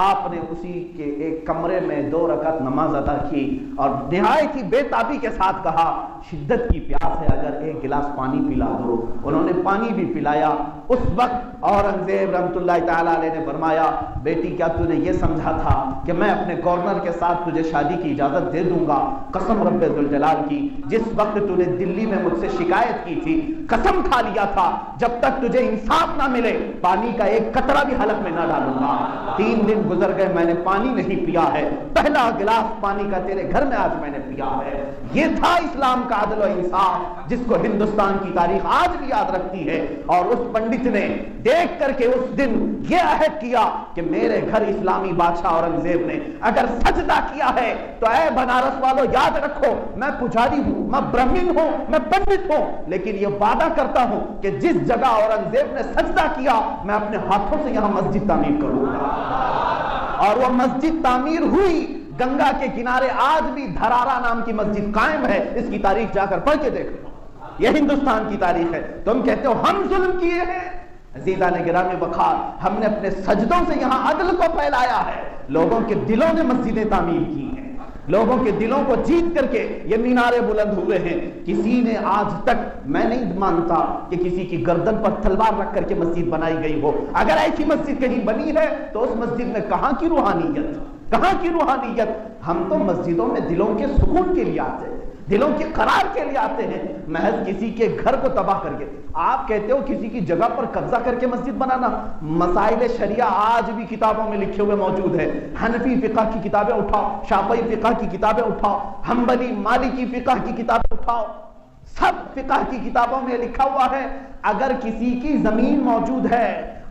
آپ نے اسی کے ایک کمرے میں 2 رکعت نماز ادا کی اور نہایت ہی بے تابی کے ساتھ کہا شدت کی پیاس ہے، اگر ایک گلاس پانی پلا دو۔ انہوں نے پانی بھی پلایا۔ اس وقت اورنگزیب رحمۃ اللہ تعالیٰ علیہ نے فرمایا بیٹی کیا تو نے یہ سمجھا تھا کہ میں اپنے گورنر کے ساتھ تجھے شادی کی اجازت دے دوں گا؟ قسم رب ذوالجلال کی، جس وقت تو نے دلی میں مجھ سے شکایت کی تھی قسم کھا لیا تھا جب تک تجھے انصاف نہ ملے پانی کا ایک قطرہ بھی حلق میں نہ ڈالوں گا۔ 3 دن گزر گئے، میں نے پانی نہیں پیا ہے، پہلا گلاس پانی کا تیرے گھر میں آج میں نے پیا ہے۔ یہ تھا اسلام کا عدل و انصاف جس کو ہندوستان کی تاریخ آج بھی یاد رکھتی ہے۔ اور اس پنڈت نے دیکھ کر کے اس دن یہ عہد کیا کہ میرے گھر اسلامی بادشاہ اورنگزیب نے اگر سجدہ کیا ہے تو اے بنارس والوں یاد رکھو میں پجاری ہوں، میں برہمن ہوں، میں پنڈت ہوں، لیکن یہ وعدہ کرتا ہوں کہ جس جگہ اورنگزیب نے سجدہ کیا میں اپنے ہاتھوں سے یہاں مسجد تعمیر کروں گا۔ اور وہ مسجد تعمیر ہوئی۔ گنگا کے کنارے آج بھی دھرارا نام کی مسجد قائم ہے، اس کی تاریخ جا کر پڑھ کے دیکھ لو، یہ ہندوستان کی تاریخ ہے۔ تم کہتے ہو ہم ظلم کیے ہیں، عزیزان گرامی وقار ہم نے اپنے سجدوں سے یہاں عدل کو پھیلایا ہے۔ لوگوں کے دلوں نے مسجدیں تعمیر کی ہیں، لوگوں کے دلوں کو جیت کر کے یہ مینارے بلند ہوئے ہیں۔ کسی نے آج تک میں نہیں مانتا کہ کسی کی گردن پر تلوار رکھ کر کے مسجد بنائی گئی ہو۔ اگر ایسی مسجد کہیں بنی ہے تو اس مسجد میں کہاں کی روحانیت، کہاں کی روحانیت؟ ہم تو مسجدوں میں دلوں کے سکون کے لیے آتے ہیں، دلوں کے قرار کے لیے آتے ہیں، محض کسی کے گھر کو تباہ کر کے۔ آپ کہتے ہو کسی کی جگہ پر قبضہ کر کے مسجد بنانا۔ مسائل شریعہ آج بھی کتابوں میں لکھے ہوئے موجود ہے۔ حنفی فقہ کی کتابیں اٹھاؤ، شافعی فقہ کی کتابیں اٹھاؤ، حنبلی مالکی فقہ کی کتابیں اٹھاؤ، سب فقہ کی کتابوں میں لکھا ہوا ہے اگر کسی کی زمین موجود ہے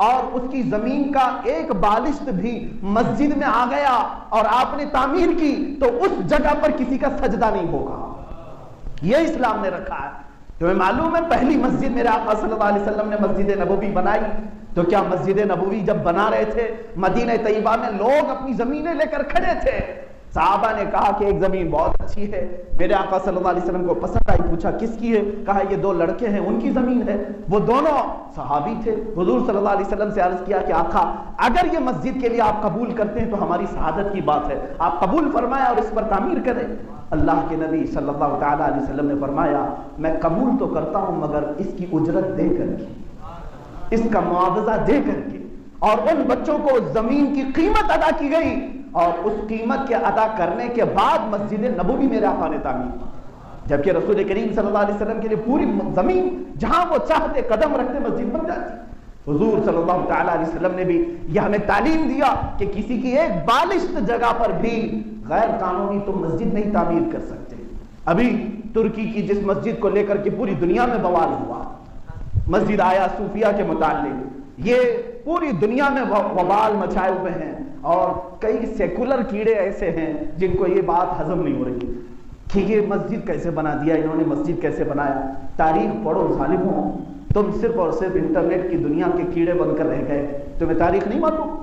اور اس کی زمین کا ایک بالشت بھی مسجد میں آ گیا اور آپ نے تعمیر کی تو اس جگہ پر کسی کا سجدہ نہیں ہوگا۔ یہ اسلام نے رکھا ہے۔ تمہیں معلوم ہے پہلی مسجد میرے آقا صلی اللہ علیہ وسلم نے مسجد نبوی بنائی تو کیا مسجد نبوی جب بنا رہے تھے مدینہ طیبہ میں لوگ اپنی زمینیں لے کر کھڑے تھے۔ صحابہ نے کہا کہ ایک زمین بہت اچھی ہے، میرے آقا صلی اللہ علیہ وسلم کو پسند آئی، پوچھا کس کی ہے؟ کہا یہ 2 لڑکے ہیں ان کی زمین ہے۔ وہ دونوں صحابی تھے۔ حضور صلی اللہ علیہ وسلم سے عرض کیا کہ آقا اگر یہ مسجد کے لیے آپ قبول کرتے ہیں تو ہماری سعادت کی بات ہے، آپ قبول فرمائیں اور اس پر تعمیر کریں۔ اللہ کے نبی صلی اللہ تعالی علیہ وسلم نے فرمایا میں قبول تو کرتا ہوں مگر اس کی اجرت دے کر کے، اس کا معاوضہ دے کر کے، اور ان بچوں کو زمین کی قیمت ادا کی گئی اور اس قیمت کے ادا کرنے کے بعد مسجد نبوی میرے آقا نے تعمیر کی، جبکہ رسول کریم صلی اللہ علیہ وسلم کے لیے پوری زمین جہاں وہ چاہتے قدم رکھتے مسجد بن جاتی۔ حضور صلی اللہ تعالی علیہ وسلم نے بھی یہ ہمیں تعلیم دیا کہ کسی کی ایک بالشت جگہ پر بھی غیر قانونی تم مسجد نہیں تعمیر کر سکتے۔ ابھی ترکی کی جس مسجد کو لے کر کے پوری دنیا میں بوال ہوا، مسجد آیا صوفیہ کے متعلق، یہ پوری دنیا میں وبال مچائے ہوئے ہیں اور کئی سیکولر کیڑے ایسے ہیں جن کو یہ بات ہضم نہیں ہو رہی کہ یہ مسجد کیسے بنا دیا، انہوں نے مسجد کیسے بنایا۔ تاریخ پڑھو ظالموں، تم صرف اور صرف انٹرنیٹ کی دنیا کے کیڑے بن کر رہ گئے، تمہیں تاریخ نہیں معلوم۔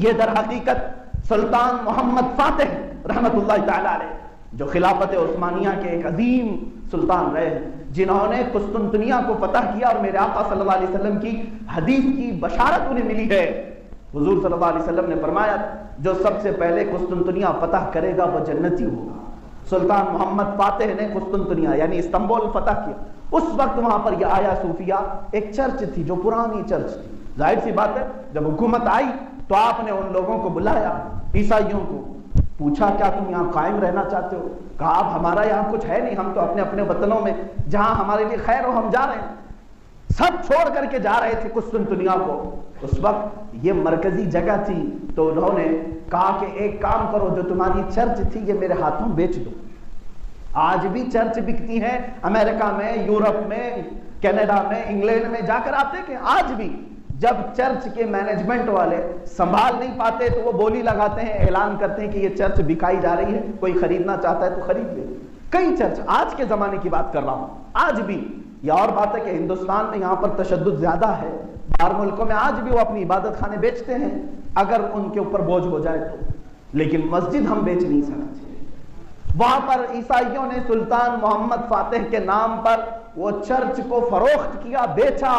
یہ در حقیقت سلطان محمد فاتح رحمت اللہ تعالی علیہ جو خلافت عثمانیہ کے ایک عظیم سلطان رہے، جنہوں نے قسطنطنیہ کو فتح کیا اور میرے آقا صلی اللہ علیہ وسلم کی حدیث کی بشارت انہیں ملی ہے۔ حضور صلی اللہ علیہ وسلم نے فرمایا جو سب سے پہلے قسطنطنیہ فتح کرے گا وہ جنتی ہوگا۔ سلطان محمد فاتح نے قسطنطنیہ یعنی استنبول فتح کیا۔ اس وقت وہاں پر یہ آیا صوفیہ ایک چرچ تھی جو پرانی چرچ تھی۔ ظاہر سی بات ہے جب حکومت آئی تو آپ نے ان لوگوں کو بلایا، عیسائیوں کو، پوچھا کیا تم یہاں قائم رہنا چاہتے ہو؟ کہا اب ہمارا یہاں کچھ ہے نہیں، ہم تو اپنے اپنے وطنوں میں جہاں ہمارے لیے خیر ہو ہم جا رہے ہیں۔ سب چھوڑ کر کے جا رہے تھے قسطنطنیہ کو۔ اس وقت یہ مرکزی جگہ تھی تو انہوں نے کہا کہ ایک کام کرو، جو تمہاری چرچ تھی یہ میرے ہاتھوں بیچ دو۔ آج بھی چرچ بکتی ہیں امریکہ میں، یورپ میں، کینیڈا میں، انگلینڈ میں، جا کر آپ دیکھیں آج بھی جب چرچ کے مینجمنٹ والے سنبھال نہیں پاتے تو وہ بولی لگاتے ہیں، اعلان کرتے ہیں کہ یہ چرچ بکائی جا رہی ہے، کوئی خریدنا چاہتا ہے تو خرید لے۔ کئی چرچ، آج کے زمانے کی بات کر رہا ہوں، آج بھی یہ اور بات ہے کہ ہندوستان میں یہاں پر تشدد زیادہ ہے، باہر ملکوں میں آج بھی وہ اپنی عبادت خانے بیچتے ہیں اگر ان کے اوپر بوجھ ہو جائے تو، لیکن مسجد ہم بیچ نہیں سکتے۔ وہاں پر عیسائیوں نے سلطان محمد فاتح کے نام پر وہ چرچ کو فروخت کیا، بیچا،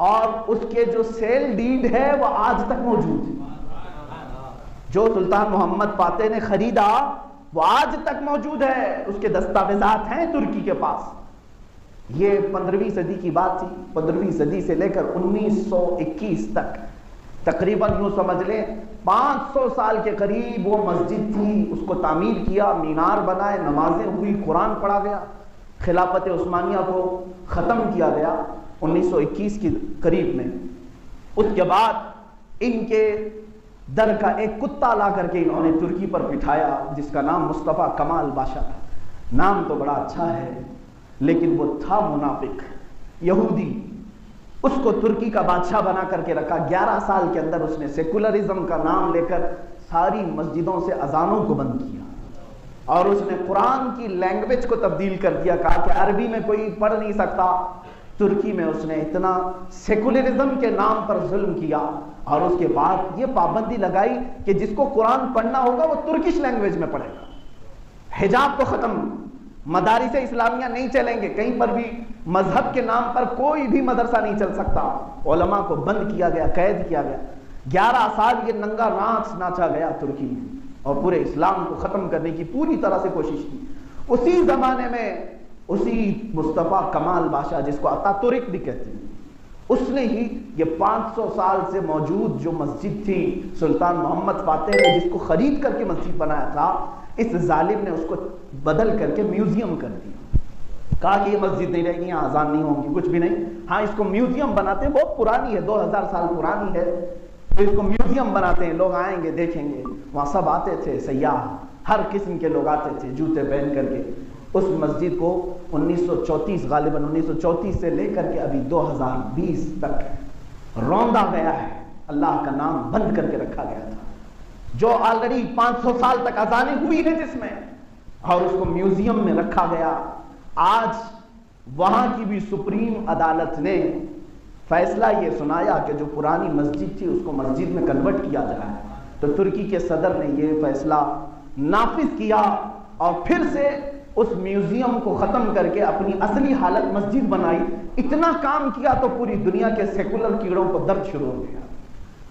اور اس کے جو سیل ڈیڈ ہے وہ آج تک موجود ہے۔ جو سلطان محمد فاتح نے خریدا وہ آج تک موجود ہے، اس کے دستاویزات ہیں ترکی کے پاس۔ یہ 15ویں صدی کی بات تھی، 15ویں صدی سے لے کر 1921 تک تقریباً یوں سمجھ لیں 500 سال کے قریب وہ مسجد تھی، اس کو تعمیر کیا، مینار بنائے، نمازیں ہوئی، قرآن پڑھا گیا، خلافت عثمانیہ کو ختم کیا گیا 1921 کے قریب میں۔ اس کے بعد ان کے در کا ایک کتا لا کر کے انہوں نے ترکی پر بٹھایا جس کا نام مصطفیٰ کمال باشا تھا۔ نام تو بڑا اچھا ہے لیکن وہ تھا منافق یہودی، اس کو ترکی کا بادشاہ بنا کر کے رکھا۔ 11 سال کے اندر اس نے سیکولرزم کا نام لے کر ساری مسجدوں سے اذانوں کو بند کیا اور اس نے قرآن کی لینگویج کو تبدیل کر دیا، کہا کہ عربی میں کوئی پڑھ نہیں سکتا۔ ترکی میں اس نے اتنا سیکولرزم کے نام پر ظلم کیا اور اس کے بعد یہ پابندی لگائی کہ جس کو قرآن پڑھنا ہوگا وہ ترکش لینگویج میں پڑھے گا۔ حجاب کو ختم، مدارس اسلامیہ نہیں چلیں گے، کہیں پر بھی مذہب کے نام پر کوئی بھی مدرسہ نہیں چل سکتا، علماء کو بند کیا گیا، قید کیا گیا۔ 11 سال یہ ننگا ناچ ناچا گیا ترکی میں اور پورے اسلام کو ختم کرنے کی پوری طرح سے کوشش کی۔ اسی زمانے میں اسی مصطفیٰ کمال باشا جس کو اتا ترک بھی کہتے ہیں، اس نے ہی یہ 500 سال سے موجود جو مسجد تھی سلطان محمد فاتح نے جس کو خرید کر کے مسجد بنایا تھا، اس ظالم نے اس کو بدل کر کے میوزیم کر دیا۔ کہا کہ یہ مسجد نہیں رہے گی، یہاں اذان نہیں ہوگی، کچھ بھی نہیں، ہاں اس کو میوزیم بناتے ہیں، بہت پرانی ہے، 2000 سال پرانی ہے، تو اس کو میوزیم بناتے ہیں، لوگ آئیں گے دیکھیں گے۔ وہاں سب آتے تھے، سیاح ہر قسم کے لوگ آتے تھے جوتے پہن کر کے۔ اس مسجد کو 1934 غالباً 1934 سے لے کر کے ابھی 2020 تک روندا گیا ہے، اللہ کا نام بند کر کے رکھا گیا تھا، جو آلریڈی 500 سال تک اذانیں ہوئی ہیں جس میں، اور اس کو میوزیم میں رکھا گیا۔ آج وہاں کی بھی سپریم عدالت نے فیصلہ یہ سنایا کہ جو پرانی مسجد تھی اس کو مسجد میں کنورٹ کیا جائے، تو ترکی کے صدر نے یہ فیصلہ نافذ کیا اور پھر سے اس میوزیم کو ختم کر کے اپنی اصلی حالت مسجد بنائی۔ اتنا کام کیا تو پوری دنیا کے سیکولر کیڑوں کو درد شروع ہو گیا۔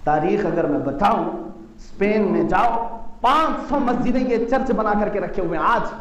تاریخ اگر میں بتاؤں، اسپین میں جاؤ 500 مسجدیں یہ چرچ بنا کر کے رکھے ہوئے ہیں، آج